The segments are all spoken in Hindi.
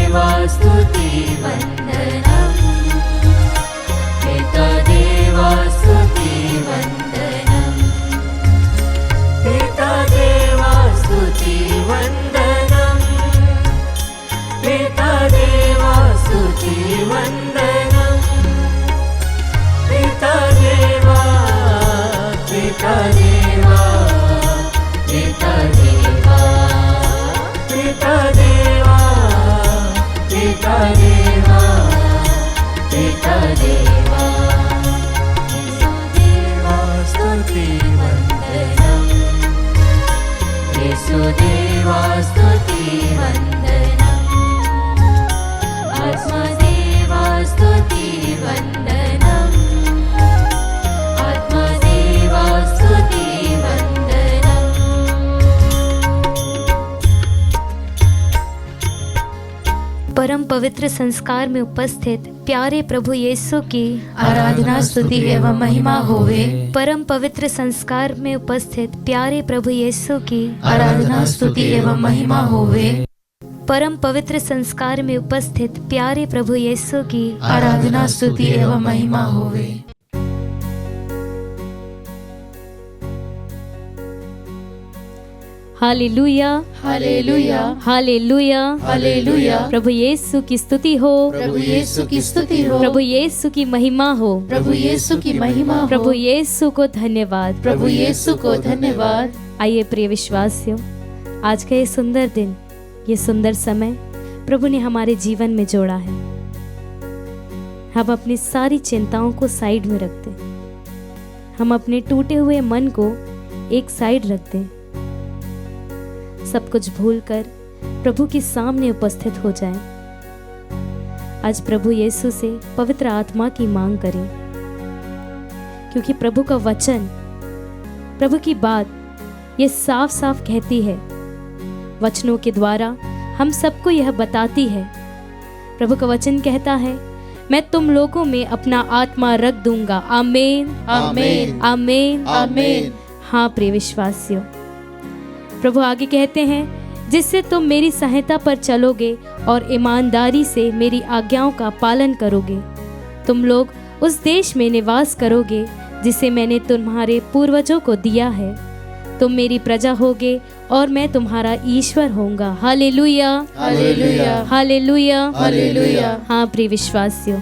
देवा स्तुति वंदनम, पिता देवा स्तुति वंदनम, पिता देवा स्तुति वंदनम, पिता देवा स्तुति वंदनम, पिता देवा, पिता देवा, पिता देवा, पिता देवा, पिता देवा, पिता देवा, देवा स्तुति वंदनम, यीशु देवा स्तुति वंदनम, आत्मा देवा स्तुति वंदनम, आत्मा देवा स्तुति वंदनम। परम पवित्र संस्कार में उपस्थित प्यारे प्रभु यीशु की आराधना स्तुति एवं महिमा होवे। परम पवित्र संस्कार में उपस्थित प्यारे प्रभु यीशु की आराधना स्तुति एवं महिमा होवे। परम पवित्र संस्कार में उपस्थित प्यारे प्रभु यीशु की आराधना स्तुति एवं महिमा होवे। हालेलुया, हालेलुया, हालेलुया, हालेलुया। प्रभु यीशु की स्तुति हो, प्रभु यीशु की स्तुति हो, प्रभु यीशु की महिमा हो, प्रभु यीशु की महिमा हो, प्रभु यीशु को धन्यवाद, प्रभु यीशु को धन्यवाद। आइए प्रिय विश्वासियों, आज का ये सुंदर दिन, ये सुंदर समय प्रभु ने हमारे जीवन में जोड़ा है। हम अपनी सारी चिंताओं को साइड में रखते, हम अपने टूटे हुए मन को एक साइड रखते, सब कुछ भूलकर प्रभु के सामने उपस्थित हो जाएं। आज प्रभु यीशु से पवित्र आत्मा की मांग करें, क्योंकि प्रभु का वचन, प्रभु की बात ये साफ साफ कहती है, वचनों के द्वारा हम सबको यह बताती है। प्रभु का वचन कहता है, मैं तुम लोगों में अपना आत्मा रख दूंगा। आमीन, आमीन, आमीन, आमीन। हाँ प्रिय विश्वासियों, प्रभु आगे कहते हैं, जिससे तुम मेरी सहायता पर चलोगे और ईमानदारी से मेरी आज्ञाओं का पालन करोगे, तुम लोग उस देश में निवास करोगे जिसे मैंने तुम्हारे पूर्वजों को दिया है। तुम मेरी प्रजा होगे और मैं तुम्हारा ईश्वर होऊंगा। हालेलुया, हालेलुया, हालेलुया, हालेलुया। हाँ प्रिय विश्वासियों,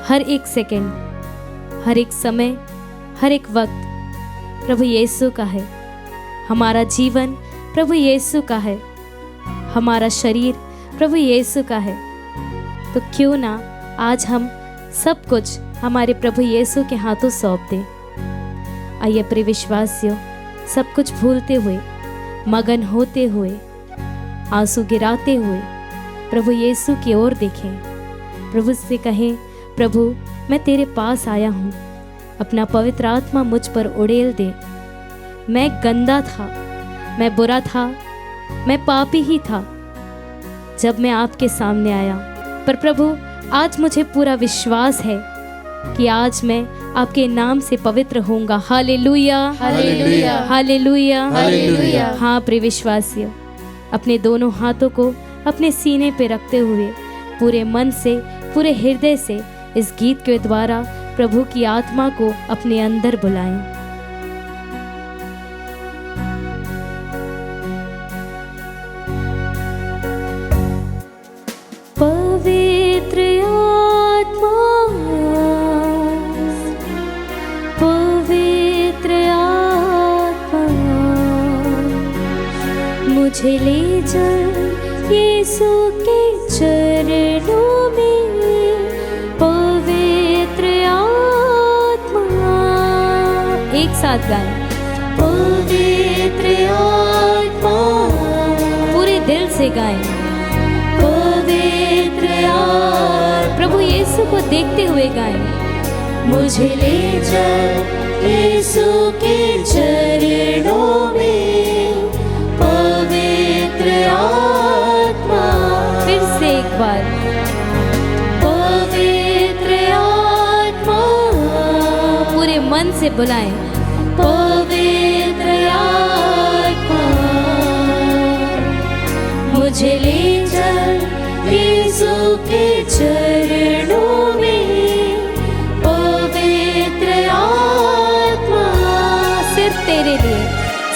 हर एक सेकंड, हर एक समय, हर एक वक्त प्रभु यीशु का है। हमारा जीवन प्रभु यीशु का है, हमारा शरीर प्रभु यीशु का है। तो क्यों ना आज हम सब कुछ हमारे प्रभु यीशु के हाथों सौंप दें। आइए प्रिय विश्वासियों, सब कुछ भूलते हुए, मगन होते हुए, आंसू गिराते हुए प्रभु यीशु की ओर देखें। प्रभु से कहें, प्रभु मैं तेरे पास आया हूँ, अपना पवित्र आत्मा मुझ पर उड़ेल दे। मैं गंदा था, मैं बुरा था, मैं पापी ही था जब मैं आपके सामने आया, पर प्रभु आज मुझे पूरा विश्वास है कि आज मैं आपके नाम से पवित्र होऊंगा। हालेलुया, हालेलुया, हालेलुया, हालेलुया। हाँ प्रिय विश्वासियों, अपने दोनों हाथों को अपने सीने पे रखते हुए पूरे मन से, पूरे हृदय से इस गीत के द्वारा प्रभु की आत्मा को अपने अंदर बुलाएं। पवित्र आत्मा, पवित्र आत्मा, मुझे ले चल यीशु के चरणों में। पवित्र आत्मा, एक साथ गाएं। पवित्र आत्मा, पूरे दिल से गाएं। पवित्र आत्मा, प्रभु यीशु को देखते हुए गाएं। मुझे ले चल यीशु के चरणों में। पवित्र आत्मा, फिर से एक बार। पवित्र आत्मा, पूरे मन से बुलाएं। पवित्र आत्मा, मुझे ले चल यीशु के चरणों में पवित्र आत्मा सिर्फ तेरे लिए,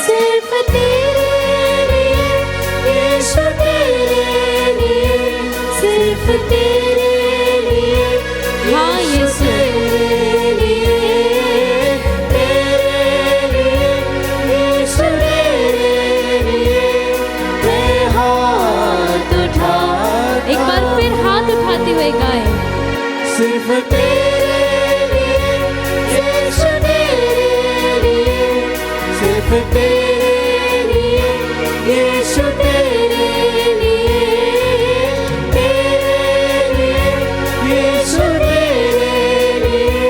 सिर्फ तेरे लिए, यीशु तेरे लिए, सिर्फ तेरे लिए, हाँ यीशु, तेरे लिए, यीशु तेरे लिए, मैं हाथ उठा, एक बार फिर हाथ उठाते हुए गाए। सिर्फ तेरे लिए, यीशु तेरे लिए, सिर्फ तेरे लिए, यीशु तेरे लिए, तेरे लिए, यीशु तेरे लिए,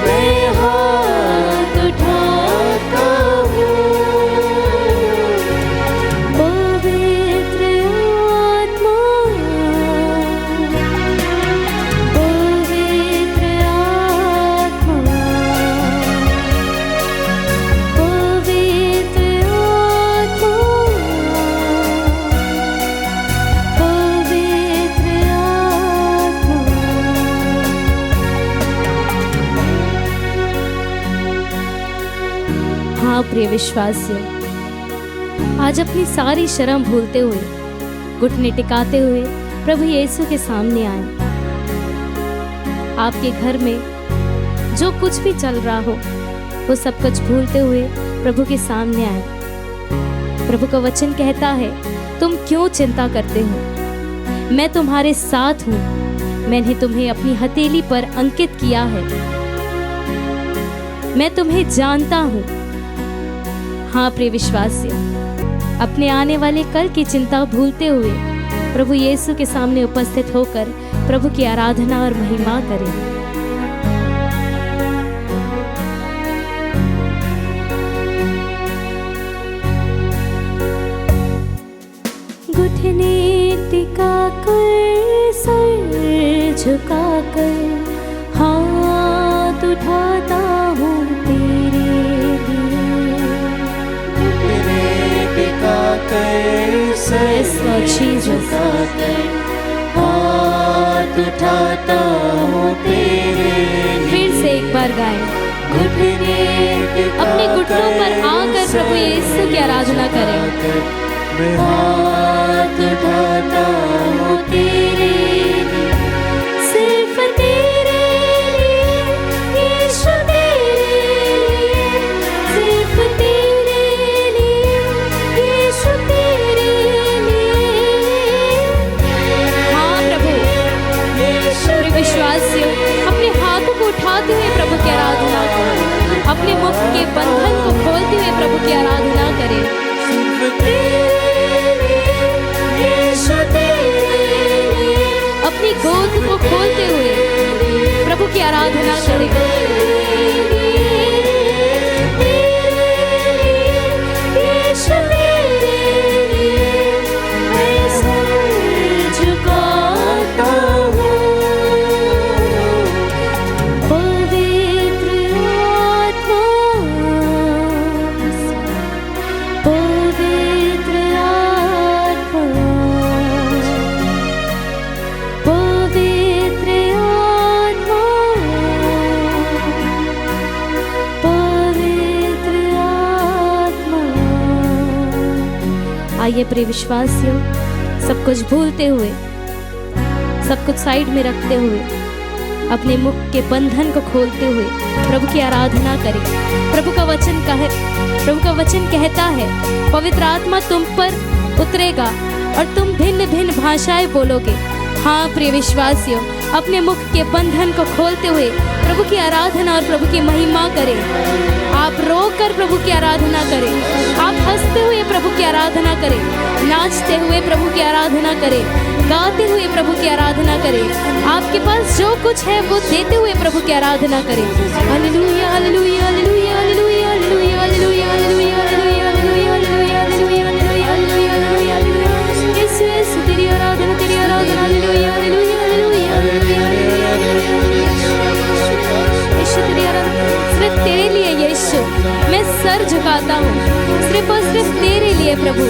मैं हाथ उठाता हूँ। पवित्र आत्मा, पवित्र आत्मा, पवित्र आत्मा, पवित्र आत्मा। हाँ प्रिय विश्वासियों, आज अपनी सारी शर्म भूलते हुए, घुटने टिकाते हुए प्रभु यीशु के सामने आए। आपके घर में जो कुछ भी चल रहा हो, वो सब कुछ भूलते हुए प्रभु के सामने आए। प्रभु का वचन कहता है, तुम क्यों चिंता करते हो, मैं तुम्हारे साथ हूँ, मैंने तुम्हें अपनी हथेली पर अंकित किया है, मैं तुम्हें जानता हूँ। हाँ प्रिय विश्वासियों, अपने आने वाले कल की चिंता भूलते हुए प्रभु यीशु के सामने उपस्थित होकर प्रभु की आराधना और महिमा करें। घुटने टिकाकर, सर झुकाकर, हाथ उठाता हूँ तेरे लिए। घुटने टिकाकर, सर झुकाकर, हाथ उठाता हूँ तेरे लिए। फिर से एक बार गाएं। घुटने अपने घुटनों पर आकर प्रभु यीशु की आराधना करें। मैं हाथ उठाता हूँ तेरे लिए, सिर्फ तेरे लिए, यीशु तेरे लिए, सिर्फ तेरे लिए, यीशु तेरे लिए। हाँ प्रभु, प्रिय विश्वासियों, अपने हाथों को उठाते हुए प्रभु की आराधना करें, अपने मुख के बंधन को खोलते हुए प्रभु की आराधना करें। सिर्फ तेरे लिए, यीशु तेरे लिए, अपनी गोद को खोलते हुए प्रभु की आराधना करें। आइए प्रिय विश्वासियों, सब कुछ भूलते हुए, सब कुछ साइड में रखते हुए, अपने मुख के बंधन को खोलते हुए प्रभु की आराधना करें। प्रभु का वचन कहता है, पवित्र आत्मा तुम पर उतरेगा और तुम भिन्न भिन्न भाषाएं बोलोगे। हाँ प्रिय विश्वासियों, अपने मुख के बंधन को खोलते हुए प्रभु की आराधना और प्रभु की महिमा करें। आप रोकर प्रभु की आराधना करें, आप हंसते हुए प्रभु की आराधना करें, नाचते हुए प्रभु की आराधना करें, गाते हुए प्रभु की आराधना करें। आपके पास जो कुछ है वो देते हुए प्रभु की आराधना करें। हालेलुया हालेलुया हालेलुया हालेलुया हालेलुया हालेलुया हालेलुया हालेलुया हालेलुया हालेलुया हालेलुया हालेलुया। यीशु यीशु तेरी आराधना हालेलुया हालेलुया हालेलुया यीशु तेरी आराधना। सिर्फ तेरे लिए यीशु मैं सर झुकाता हूँ, सिर्फ और सिर्फ तेरे लिए प्रभु।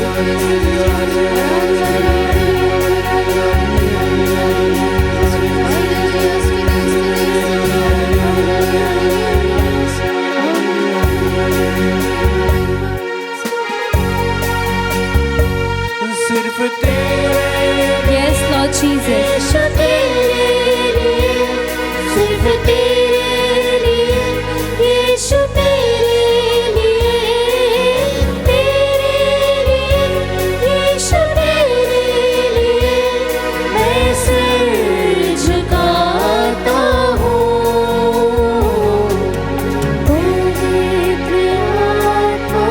सिर्फ तेरे यस लॉर्ड जीसस, यीशु तेरे लिए, सिर्फ तेरे लिए, यीशु तेरे लिए, यीशु तेरे लिए, मैं सिर झुकाता हूँ। पवित्र आत्मा,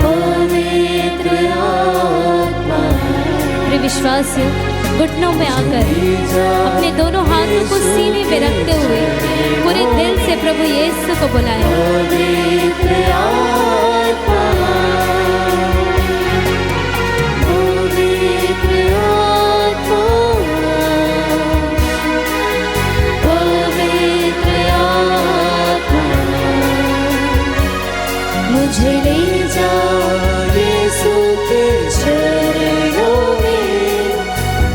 पवित्र आत्मा, प्रिय विश्वासियों, घुटनों में आकर अपने दोनों हाथों को सीने में रखते हुए पूरे दिल से प्रभु यीशु को बुलाएं। पवित्र आत्मा, पवित्र आत्मा, पवित्र आत्मा, मुझे ले जा यीशु के चरणों में,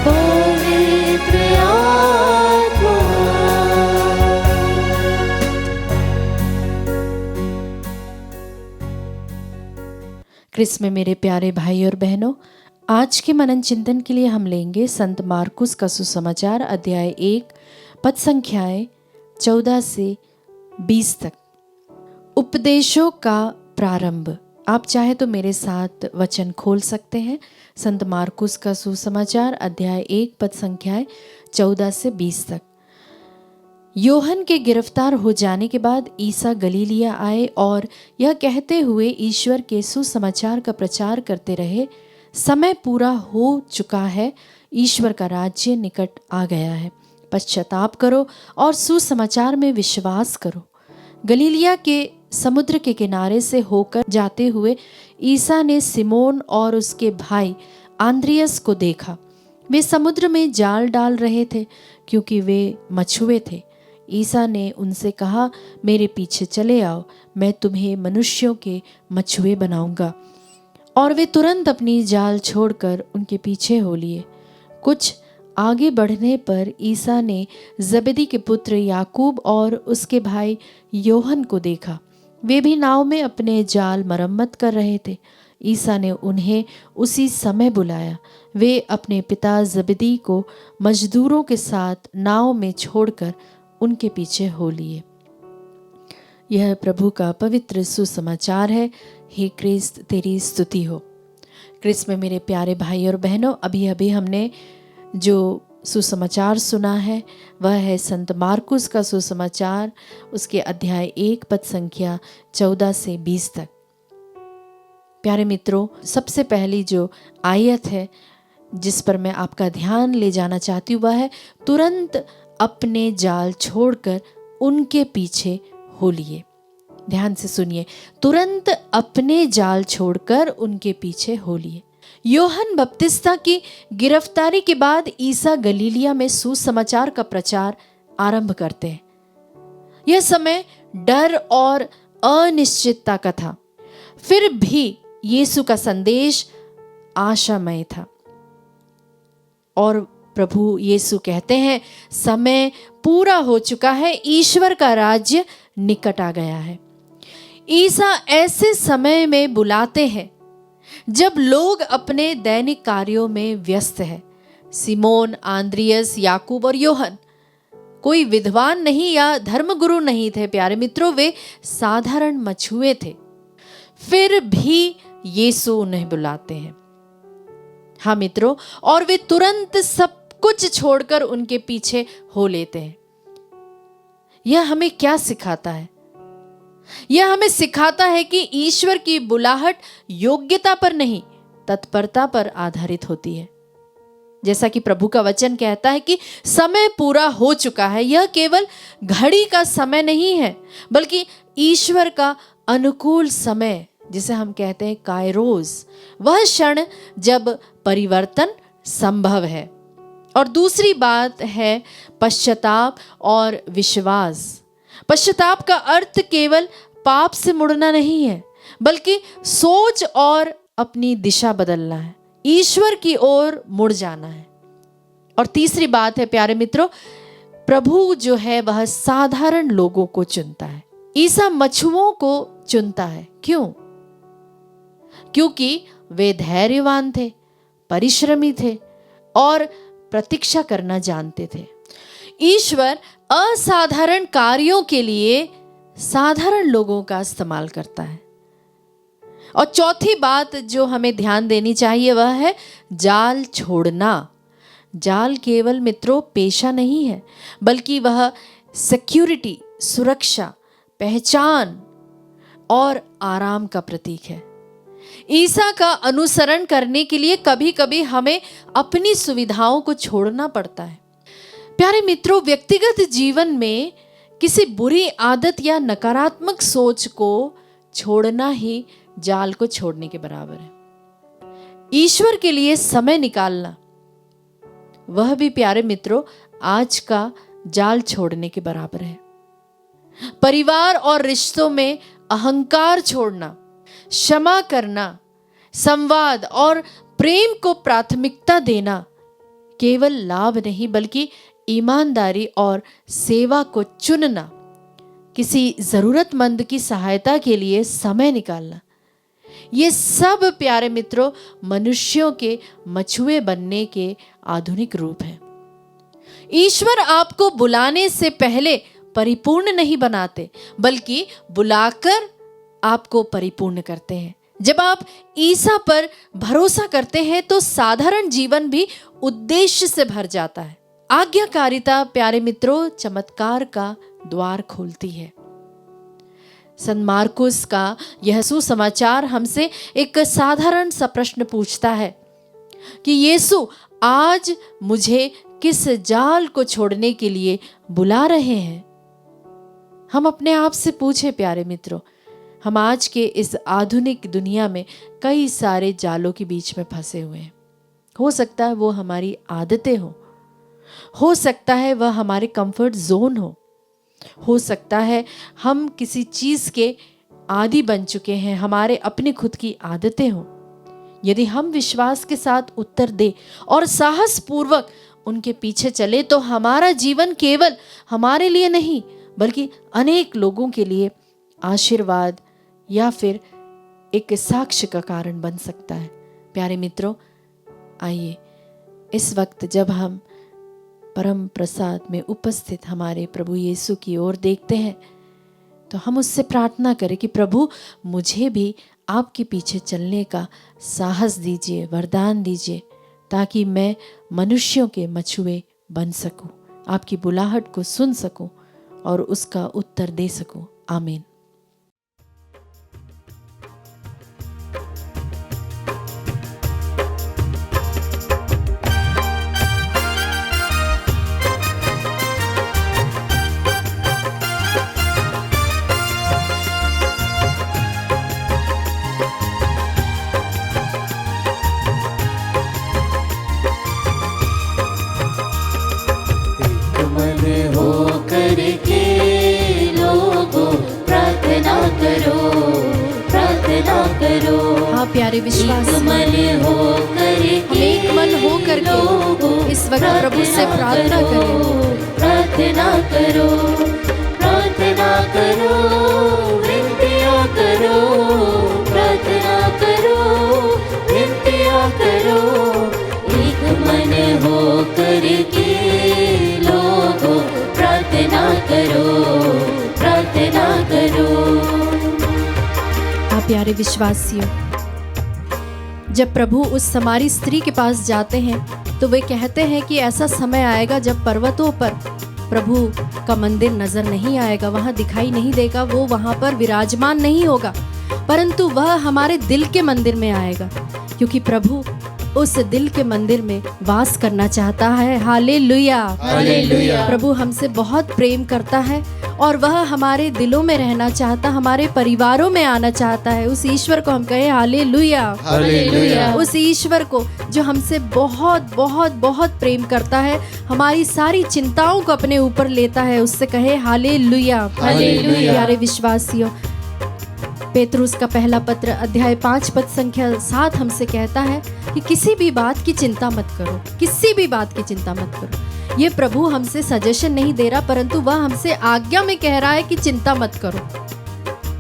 पवित्र आत्मा। क्रिस्त में मेरे प्यारे भाई और बहनों, आज के मनन चिंतन के लिए हम लेंगे संत मार्कुस का सुसमाचार अध्याय 1 पद संख्याएं 14 से 20 तक। उपदेशों का प्रारंभ। आप चाहे तो मेरे साथ वचन खोल सकते हैं। संत मार्कुस का सुसमाचार अध्याय 1 पद संख्याएं 14 से 20 तक। योहन के गिरफ्तार हो जाने के बाद ईसा गलीलिया आए और यह कहते हुए ईश्वर के सुसमाचार का प्रचार करते रहे, समय पूरा हो चुका है, ईश्वर का राज्य निकट आ गया है, पश्चाताप करो और सुसमाचार में विश्वास करो। गलीलिया के समुद्र के किनारे से होकर जाते हुए ईसा ने सिमोन और उसके भाई आंद्रियस को देखा। वे समुद्र में जाल डाल रहे थे क्योंकि वे मछुए थे। ईसा ने उनसे कहा, मेरे पीछे चले आओ, मैं तुम्हें मनुष्यों के मछुए बनाऊंगा। और वे तुरंत अपनी जाल छोड़कर उनके पीछे हो लिए। कुछ आगे बढ़ने पर ईसा ने जबेदी के पुत्र याकूब और उसके भाई योहन को देखा। वे भी नाव में अपने जाल मरम्मत कर रहे थे। ईसा ने उन्हें उसी समय बुलाया। वे अपने पिता जबेदी को मजदूरों के साथ नाव में छोड़कर उनके पीछे हो लिए। यह प्रभु का पवित्र सुसमाचार है। हे क्रिस्त, तेरी स्तुति हो। क्रिस्त में मेरे प्यारे भाई और बहनों, अभी अभी हमने जो सुसमाचार सुना है वह है संत मार्कुस का सुसमाचार, उसके अध्याय 1 पद संख्या 14 से 20 तक। प्यारे मित्रों, सबसे पहली जो आयत है जिस पर मैं आपका ध्यान ले जाना चाहती हूँ वह है, तुरंत अपने जाल छोड़कर उनके पीछे हो लिए। ध्यान से सुनिए, तुरंत अपने जाल छोड़कर उनके पीछे हो लिए। योहन बपतिस्ता की गिरफ्तारी के बाद ईसा गलीलिया में सुसमाचार का प्रचार आरंभ करते हैं। यह समय डर और अनिश्चितता का था, फिर भी यीशु का संदेश आशामय था। और प्रभु यीशु कहते हैं, समय पूरा हो चुका है, ईश्वर का राज्य निकट आ गया है। ईसा ऐसे समय में बुलाते हैं जब लोग अपने दैनिक कार्यों में व्यस्त हैं। सिमोन, आंद्रियस, याकूब और योहन कोई विद्वान नहीं या धर्मगुरु नहीं थे। प्यारे मित्रों, वे साधारण मछुए थे। फिर भी यीशु उन्हें बुलाते हैं। हाँ मित्रों, और वे तुरंत सब कुछ छोड़कर उनके पीछे हो लेते हैं। यह हमें क्या सिखाता है? यह हमें सिखाता है कि ईश्वर की बुलाहट योग्यता पर नहीं, तत्परता पर आधारित होती है। जैसा कि प्रभु का वचन कहता है कि समय पूरा हो चुका है। यह केवल घड़ी का समय नहीं है, बल्कि ईश्वर का अनुकूल समय, जिसे हम कहते हैं कायरोस, वह क्षण जब परिवर्तन संभव है। और दूसरी बात है पश्चाताप और विश्वास। पश्चाताप का अर्थ केवल पाप से मुड़ना नहीं है, बल्कि सोच और अपनी दिशा बदलना है, ईश्वर की ओर मुड़ जाना है। और तीसरी बात है प्यारे मित्रों, प्रभु जो है वह साधारण लोगों को चुनता है। ईसा मछुओं को चुनता है। क्यों? क्योंकि वे धैर्यवान थे, परिश्रमी थे और प्रतीक्षा करना जानते थे। ईश्वर असाधारण कार्यों के लिए साधारण लोगों का इस्तेमाल करता है। और चौथी बात जो हमें ध्यान देनी चाहिए वह है जाल छोड़ना। जाल केवल मित्रों पेशा नहीं है, बल्कि वह सिक्योरिटी, सुरक्षा, पहचान और आराम का प्रतीक है। ईसा का अनुसरण करने के लिए कभी कभी हमें अपनी सुविधाओं को छोड़ना पड़ता है। प्यारे मित्रों, व्यक्तिगत जीवन में किसी बुरी आदत या नकारात्मक सोच को छोड़ना ही जाल को छोड़ने के बराबर है। ईश्वर के लिए समय निकालना, वह भी प्यारे मित्रों आज का जाल छोड़ने के बराबर है। परिवार और रिश्तों में अहंकार छोड़ना, क्षमा करना, संवाद और प्रेम को प्राथमिकता देना केवल लाभ नहीं बल्कि ईमानदारी और सेवा को चुनना, किसी जरूरतमंद की सहायता के लिए समय निकालना, ये सब प्यारे मित्रों मनुष्यों के मछुए बनने के आधुनिक रूप हैं। ईश्वर आपको बुलाने से पहले परिपूर्ण नहीं बनाते, बल्कि बुलाकर आपको परिपूर्ण करते हैं। जब आप ईसा पर भरोसा करते हैं तो साधारण जीवन भी उद्देश्य से भर जाता है। आज्ञाकारिता प्यारे मित्रों चमत्कार का द्वार खोलती है। संत मार्कुस का यह सुसमाचार हमसे एक साधारण सा प्रश्न पूछता है कि यीशु आज मुझे किस जाल को छोड़ने के लिए बुला रहे हैं। हम अपने आप से पूछे प्यारे मित्रों, हम आज के इस आधुनिक दुनिया में कई सारे जालों के बीच में फंसे हुए हैं। हो सकता है वो हमारी आदतें हो सकता है वह हमारे कंफर्ट जोन हो सकता है हम किसी चीज के आदी बन चुके हैं, हमारे अपने खुद की आदतें हों। यदि हम विश्वास के साथ उत्तर दे और साहस पूर्वक उनके पीछे चले तो हमारा जीवन केवल हमारे लिए नहीं बल्कि अनेक लोगों के लिए आशीर्वाद या फिर एक साक्ष्य का कारण बन सकता है। प्यारे मित्रों, आइए इस वक्त जब हम परम प्रसाद में उपस्थित हमारे प्रभु यीशु की ओर देखते हैं तो हम उससे प्रार्थना करें कि प्रभु मुझे भी आपके पीछे चलने का साहस दीजिए, वरदान दीजिए, ताकि मैं मनुष्यों के मछुए बन सकूं, आपकी बुलाहट को सुन सकूं और उसका उत्तर दे सकूं। आमीन। हाँ प्यारे विश्वास हम एक मन हो करके इस वक्त प्रभु से प्रार्थना करें। प्रार्थना करो, प्रार्थना करो, विनतियाँ करो, प्रार्थना करो, विनतियाँ करो, एक मन हो करके लोगों प्रार्थना करो, प्रार्थना करो। प्यारे विश्वासियों, जब प्रभु उस समारी स्त्री के पास जाते हैं तो वे कहते हैं कि ऐसा समय आएगा जब पर्वतों पर प्रभु का मंदिर नजर नहीं आएगा, वहां दिखाई नहीं देगा, वो वहां पर विराजमान नहीं होगा, परंतु वह हमारे दिल के मंदिर में आएगा, क्योंकि प्रभु उस दिल के मंदिर में वास करना चाहता है। हालेलुया, हालेलुया। प्रभु हमसे बहुत प्रेम करता है और वह हमारे दिलों में रहना चाहता, हमारे परिवारों में आना चाहता है। उस ईश्वर को हम कहें हालेलुया, हालेलुया। उस ईश्वर को जो हमसे बहुत बहुत बहुत प्रेम करता है, हमारी सारी चिंताओं को अपने ऊपर लेता है, उससे कहे हालेलुया, हालेलुया। प्यारे विश्वासियों, पेतरुस का पहला पत्र अध्याय 5 पद संख्या 7 हमसे कहता है कि किसी भी बात की चिंता मत करो, किसी भी बात की चिंता मत करो। ये प्रभु हमसे सजेशन नहीं दे रहा, परंतु वह हमसे आज्ञा में कह रहा है कि चिंता मत करो।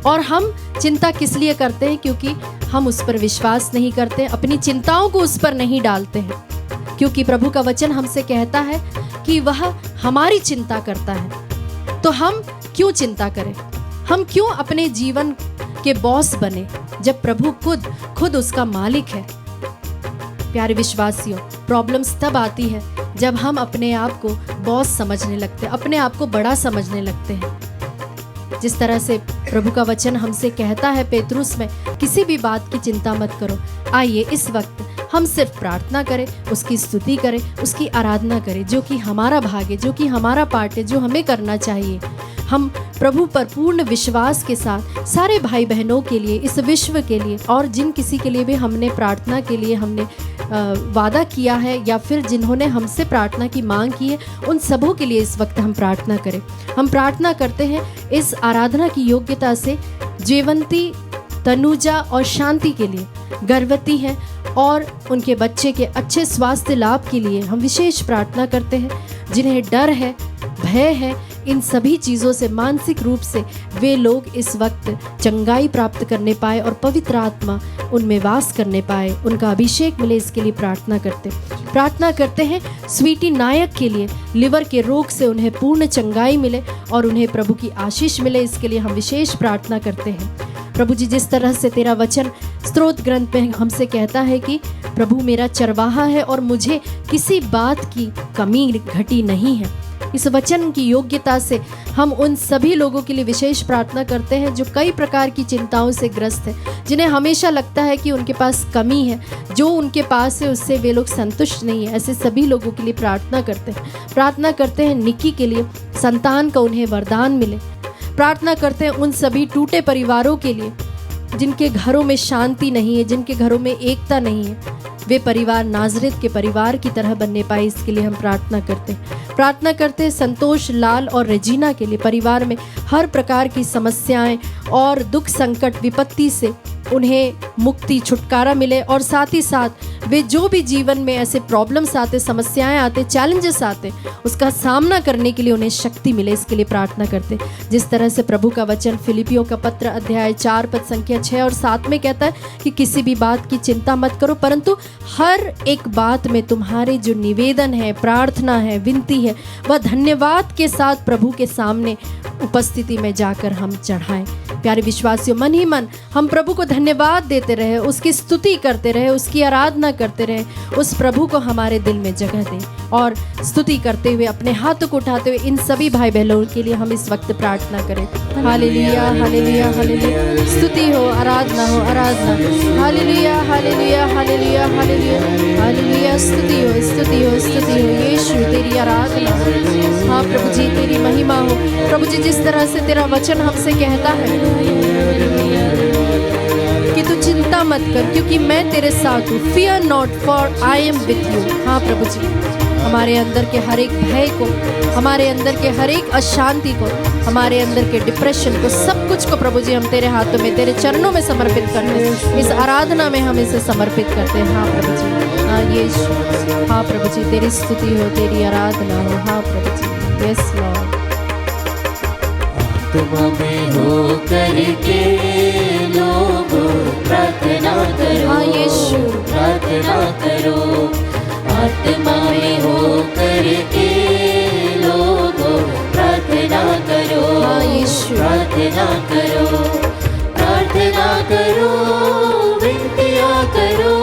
और हम चिंता किस लिए करते हैं? क्योंकि हम उस पर विश्वास नहीं करते, अपनी चिंताओं को उस पर नहीं डालते हैं। क्योंकि प्रभु का वचन हमसे कहता है कि वह हमारी चिंता करता है, तो हम क्यों चिंता करें? हम क्यों अपने जीवन के बॉस बने जब प्रभु खुद उसका मालिक है? प्यारे विश्वासियों, प्रॉब्लम्स तब आती है जब हम अपने आप को बॉस समझने लगते हैं, अपने आप को बड़ा समझने लगते हैं। जिस तरह से प्रभु का वचन हमसे कहता है पेतरुस में, किसी भी बात की चिंता मत करो। आइए इस वक्त हम सिर्फ प्रार्थना करें, उसकी स्तुति करें, उसकी आराधना करें, जो कि हमारा भाग है, जो कि हमारा पार्ट है, जो हमें करना चाहिए। हम प्रभु पर पूर्ण विश्वास के साथ सारे भाई बहनों के लिए, इस विश्व के लिए, और जिन किसी के लिए भी हमने प्रार्थना के लिए हमने वादा किया है या फिर जिन्होंने हमसे प्रार्थना की मांग की है, उन सबों के लिए इस वक्त हम प्रार्थना करें। हम प्रार्थना करते हैं इस आराधना की योग्यता से जयवंती, तनुजा और शांति के लिए, गर्भवती हैं और उनके बच्चे के अच्छे स्वास्थ्य लाभ के लिए हम विशेष प्रार्थना करते हैं। जिन्हें डर है, भय है, इन सभी चीज़ों से मानसिक रूप से वे लोग इस वक्त चंगाई प्राप्त करने पाए और पवित्र आत्मा उनमें वास करने पाए, उनका अभिषेक मिले, इसके लिए प्रार्थना करते हैं। स्वीटी नायक के लिए लिवर के रोग से उन्हें पूर्ण चंगाई मिले और उन्हें प्रभु की आशीष मिले, इसके लिए हम विशेष प्रार्थना करते हैं। प्रभु जी, जिस तरह से तेरा वचन स्तोत्र ग्रंथ में हमसे कहता है कि प्रभु मेरा चरवाहा है और मुझे किसी बात की कमी घटी नहीं है, इस वचन की योग्यता से हम उन सभी लोगों के लिए विशेष प्रार्थना करते हैं जो कई प्रकार की चिंताओं से ग्रस्त हैं, जिन्हें हमेशा लगता है कि उनके पास कमी है, जो उनके पास है उससे वे लोग संतुष्ट नहीं है। ऐसे सभी लोगों के लिए प्रार्थना करते हैं निक्की के लिए, संतान का उन्हें वरदान मिले। प्रार्थना करते हैं उन सभी टूटे परिवारों के लिए जिनके घरों में शांति नहीं है, जिनके घरों में एकता नहीं है, वे परिवार नाजरेत के परिवार की तरह बनने पाए, इसके लिए हम प्रार्थना करते हैं संतोष, लाल और रेजीना के लिए, परिवार में हर प्रकार की समस्याएं और दुख संकट विपत्ति से उन्हें मुक्ति, छुटकारा मिले, और साथ ही साथ वे जो भी जीवन में ऐसे प्रॉब्लम्स आते, समस्याएं आते, चैलेंजेस आते, उसका सामना करने के लिए उन्हें शक्ति मिले, इसके लिए प्रार्थना करते। जिस तरह से प्रभु का वचन फिलिपियों का पत्र अध्याय 4 पद संख्या 6 और 7 में कहता है कि किसी भी बात की चिंता मत करो, परंतु हर एक बात में तुम्हारे जो निवेदन है, प्रार्थना है, विनती है, वह धन्यवाद के साथ प्रभु के सामने उपस्थिति में जाकर हम चढ़ाएं। प्यारे विश्वासियों, मन ही मन हम प्रभु को धन्यवाद देते रहे, उसकी स्तुति करते रहे, उसकी आराधना करते रहे, उस प्रभु को हमारे दिल में जगह दें और स्तुति करते हुए, अपने हाथों को उठाते हुए इन सभी भाई बहनों के लिए हम इस वक्त प्रार्थना करें। हालेलुया, हालेलुया, हालेलुया, स्तुति हो, आराधना हो, आराधना। हालेलुया, हालेलुया, हालेलुया, हालेलुया, हालेलुया, स्तुति हो, स्तुति हो, स्तुति हो। यीशु तेरी आराधना। हाँ प्रभु जी, तेरी महिमा हो। प्रभु जी, जिस तरह से तेरा वचन हमसे कहता है कि तू चिंता मत कर क्योंकि मैं तेरे साथ हूँ, fear not for I am with you. हाँ प्रभु जी, हमारे अंदर के हर एक भय को, हमारे अंदर के हर एक अशांति को, हमारे अंदर के डिप्रेशन को, सब कुछ को प्रभु जी हम तेरे हाथों में, तेरे चरणों में समर्पित करते हैं। इस आराधना में हम इसे समर्पित करते हैं। हाँ प्रभु जी, हाँ यीशु, हाँ प्रभु जी, तेरी स्तुति हो, तेरी आराधना हो। हाँ प्रभु जी, यस लॉर्ड। आत्मा में हो करके लोगों प्रार्थना करो। हाँ यीशु, प्रार्थना करो। आत्मा में हो करके लोगों प्रार्थना करो। हाँ यीशु, प्रार्थना करो, प्रार्थना करो, विनतियाँ करो,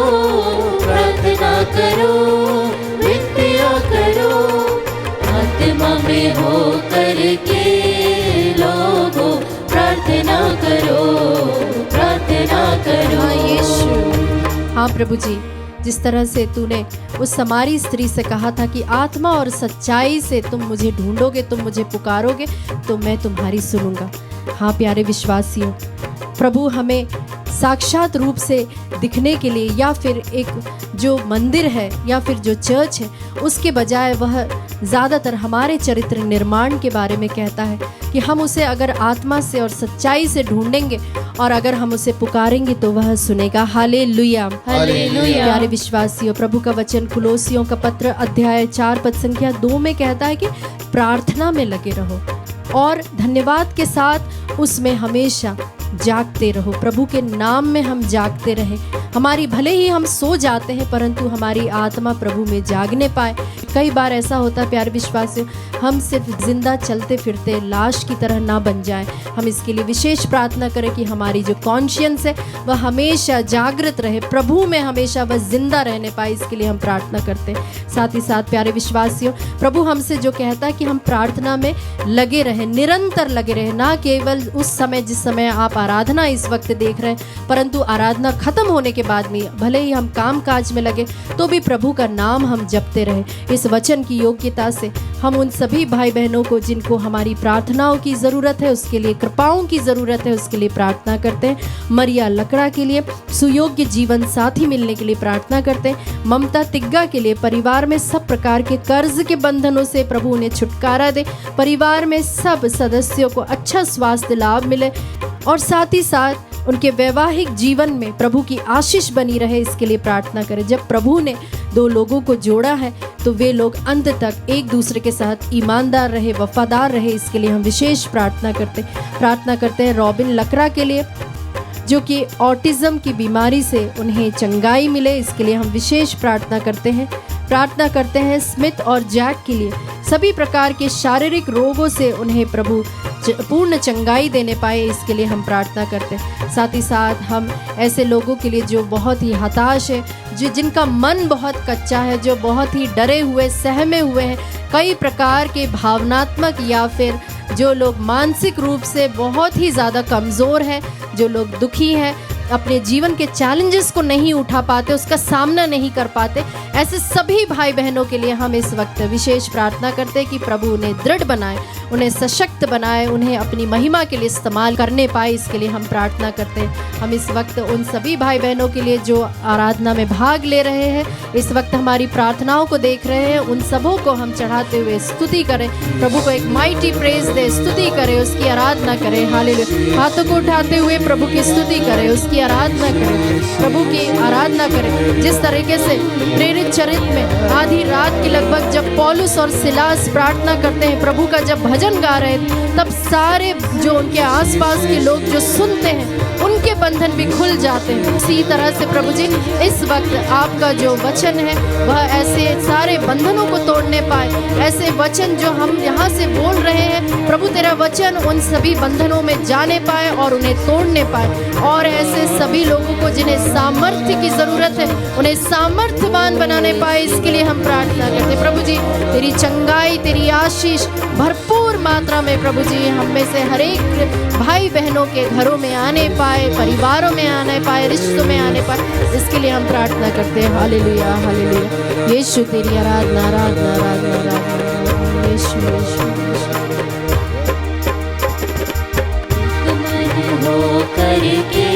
प्रार्थना करो, विनतियाँ करो। आत्मा में हो करके लोगों प्रार्थना करो, प्रार्थना करो। हाँ यीशु, हाँ प्रभु जी, जिस तरह से तूने उस समारी स्त्री से कहा था कि आत्मा और सच्चाई से तुम मुझे ढूंढोगे, तुम मुझे पुकारोगे तो मैं तुम्हारी सुनूंगा। हाँ प्यारे विश्वासियों, प्रभु हमें साक्षात रूप से दिखने के लिए, या फिर एक जो मंदिर है या फिर जो चर्च है, उसके बजाय वह ज़्यादातर हमारे चरित्र निर्माण के बारे में कहता है कि हम उसे अगर आत्मा से और सच्चाई से ढूंढेंगे और अगर हम उसे पुकारेंगे तो वह सुनेगा। Hallelujah, hallelujah. प्यारे विश्वासियों, प्रभु का वचन कुलोसियों का पत्र अध्याय 4 पद संख्या 2 में कहता है कि प्रार्थना में लगे रहो और धन्यवाद के साथ उसमें हमेशा जागते रहो, प्रभु के नाम में हम जागते रहें। हमारी भले ही हम सो जाते हैं परंतु हमारी आत्मा प्रभु में जागने पाए। कई बार ऐसा होता है प्यारे विश्वासियों, हम सिर्फ जिंदा चलते फिरते लाश की तरह ना बन जाएं। हम इसके लिए विशेष प्रार्थना करें कि हमारी जो कॉन्शियंस है वह हमेशा जागृत रहे, प्रभु में हमेशा वह जिंदा रहने पाए। इसके लिए हम प्रार्थना करते हैं। साथ ही साथ प्यारे विश्वासियों, प्रभु हमसे जो कहता है कि हम प्रार्थना में लगे रहें, निरंतर लगे रहें, ना केवल उस समय जिस समय आप आराधना इस वक्त देख रहे हैं, परंतु आराधना खत्म होने के बाद में भले ही हम काम काज में लगे तो भी प्रभु का नाम हम जपते रहे। इस वचन की योग्यता से हम उन सभी भाई बहनों को जिनको हमारी प्रार्थनाओं की ज़रूरत है, उसके लिए कृपाओं की ज़रूरत है, उसके लिए प्रार्थना करते हैं। मरिया लकड़ा के लिए सुयोग्य जीवन साथी मिलने के लिए प्रार्थना करते हैं। ममता तिग्गा के लिए परिवार में सब प्रकार के कर्ज के बंधनों से प्रभु उन्हें छुटकारा दे, परिवार में सब सदस्यों को अच्छा स्वास्थ्य लाभ मिले और साथ ही साथ उनके वैवाहिक जीवन में प्रभु की आशीष बनी रहे। इसके लिए प्रार्थना करें। जब प्रभु ने दो लोगों को जोड़ा है तो वे लोग अंत तक एक दूसरे के साथ ईमानदार रहे, वफादार रहे। इसके लिए हम विशेष प्रार्थना करते हैं रॉबिन लकड़ा के लिए, जो कि ऑटिज्म की बीमारी से उन्हें चंगाई मिले। इसके लिए हम विशेष प्रार्थना करते हैं स्मिथ और जैक के लिए, सभी प्रकार के शारीरिक रोगों से उन्हें प्रभु पूर्ण चंगाई देने पाए। इसके लिए हम प्रार्थना करते हैं। साथ ही साथ हम ऐसे लोगों के लिए जो बहुत ही हताश है, जिनका मन बहुत कच्चा है, जो बहुत ही डरे हुए सहमे हुए हैं, कई प्रकार के भावनात्मक या फिर जो लोग मानसिक रूप से बहुत ही ज़्यादा कमज़ोर हैं, जो लोग दुखी हैं, अपने जीवन के चैलेंजेस को नहीं उठा पाते, उसका सामना नहीं कर पाते, ऐसे सभी भाई बहनों के लिए हम इस वक्त विशेष प्रार्थना करते हैं कि प्रभु उन्हें दृढ़ बनाए, उन्हें सशक्त बनाए, उन्हें अपनी महिमा के लिए इस्तेमाल करने पाए। इसके लिए हम प्रार्थना करते हैं। हम इस वक्त उन सभी भाई बहनों के लिए जो आराधना में भाग ले रहे हैं, इस वक्त हमारी प्रार्थनाओं को देख रहे हैं, उन सबों को हम चढ़ाते हुए स्तुति करें, प्रभु को एक माइटी प्रेज दे, स्तुति करें, उसकी आराधना करें। हालेलुया। हाथों को उठाते हुए प्रभु की स्तुति करें, उसकी आराधना करें, प्रभु की आराधना करें। जिस तरीके से प्रेरित चरित्र में आधी रात की लगभग जब पौलुस और सिलास प्रार्थना करते हैं, प्रभु का जब भजन गा रहे थे, तब सारे जो उनके आसपास के लोग जो सुनते हैं उनके बंधन भी खुल जाते हैं। इसी तरह से प्रभु जी इस वक्त आपका जो वचन है वह ऐसे सारे बंधनों को तोड़ने पाए, ऐसे वचन जो हम यहाँ से बोल रहे हैं, प्रभु तेरा वचन उन सभी बंधनों में जाने पाए और उन्हें तोड़ने पाए, और ऐसे सभी लोगों को जिन्हें सामर्थ्य की ज़रूरत है उन्हें सामर्थ्यवान बनाने पाए। इसके लिए हम प्रार्थना करते हैं। प्रभु जी तेरी चंगाई, तेरी आशीष भरपूर मात्रा में प्रभु जी हम में से हर एक भाई बहनों के घरों में आने पाए, परिवारों में आने पाए, रिश्तों में आने पाए। इसके लिए हम प्रार्थना करते हैं। हालेलुया, हालेलुया। यीशु तेरी आराधना, आराधना, आराधना, आराधना। यीशु, यीशु, यीशु। हो करके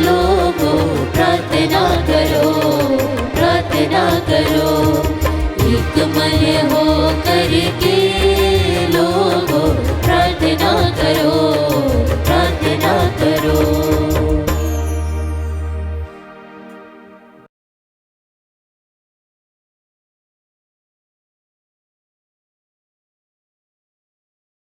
लोगों प्रार्थना करो, प्रार्थना करो, एक मन हो